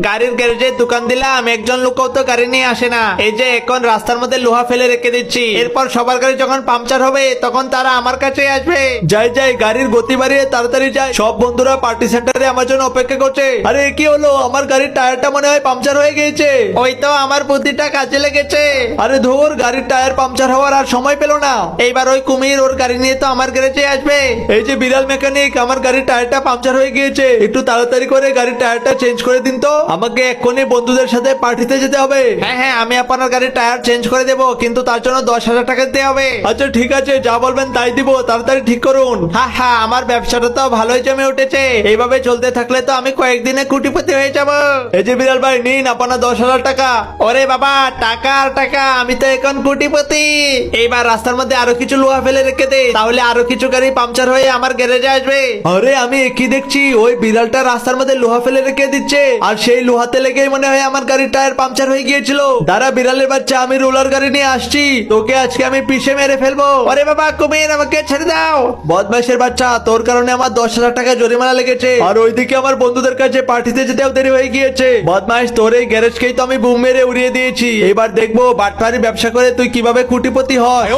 গাড়ির গ্যারেজে দোকান দিলাম, একজন লোকও তো গাড়ি নিয়ে আসে না। এই যে এখন রাস্তার মধ্যে লোহা ফেলে রেখে দিচ্ছি, এরপর সবার গাড়ি যখন পাংচার হবে তখন তারা আমার কাছে আসবে। যাই যাই, গাড়ির গতি বাড়িয়ে তাড়াতাড়ি যাই। সব বন্ধুরা পার্টি সেন্টারে আমার জন্য অপেক্ষা করছে। আরে কি হলো, আমার গাড়ির টায়ারটা মনে হয় পাংচার হয়ে গিয়েছে। ওই তো আমার বুদ্ধিটা কাজে লেগেছে। আরে ধুর, গাড়ির টায়ার পাংচার হওয়ার আর সময় পেল না। এইবার ওই কুমির ওর গাড়ি নিয়ে তো আমার গ্যারেজে আসবে। এই যে বিড়াল মেকানিক, আমার গাড়ির টায়ারটা পাংচার হয়ে গিয়েছে, একটু তাড়াতাড়ি করে গাড়ির টায়ারটা চেঞ্জ করে দিন তো। আমাকে এক্ষুনি বন্ধুদের সাথে পার্টিতে যেতে হবে। হ্যাঁ হ্যাঁ, আমি আপনার গাড়ির টায়ার চেঞ্জ করে দেবো, কিন্তু তার জন্য 10,000 টাকা দিতে হবে। আচ্ছা ঠিক আছে, যা বলবেন তাই দিব, তাড়াতাড়ি ঠিক করুন। হ্যাঁ হ্যাঁ, আমার ব্যবসাটা তো ভালোই জমে উঠেছে। এইভাবে চলতে থাকলে তো আমি কয়েকদিনে কোটিপতি হয়ে যাব। এই যে বিড়াল ভাই, নিন আপনার 10,000 টাকা। ওরে বাবা, টাকা আর টাকা, আমি তো এখন কোটিপতি। এইবার রাস্তার মধ্যে আরো কিছু লোহা ফেলে রেখে দে, তাহলে আরো কিছু গাড়ি পাংচার হয়ে আমার গ্যারেজে আসবে। আরে আমি কি দেখছি, ওই বিড়ালটা রাস্তার মধ্যে লোহা ফেলে রেখে দিচ্ছে, আর সেই লোহাতে লেগেই মনে হয় আমার গাড়ির টায়ার পাংচার হয়ে গিয়েছিল। দাঁড়া বিড়ালের বাচ্চা, আমি রোলার গাড়ি নিয়ে আসছি, তোকে আজকে আমি পিষে মেরে ফেলবো। আরে বাবা কুমির, আমাকে ছেড়ে দাও। বদমাইশের বাচ্চা, তোর কারণে আমার 10,000 টাকা জরিমানা লেগেছে, আর ওইদিকে আমার বন্ধুদের কাছে পার্টিতে যেতেও দেরি হয়ে গিয়েছে। বদমাইশ, তোর এই গ্যারেজকেই তো আমি বুম মেরে উড়িয়ে দিয়েছি। এবার দেখবো বাটপারি ব্যবসা করে তুই কিভাবে কোটিপতি হয়।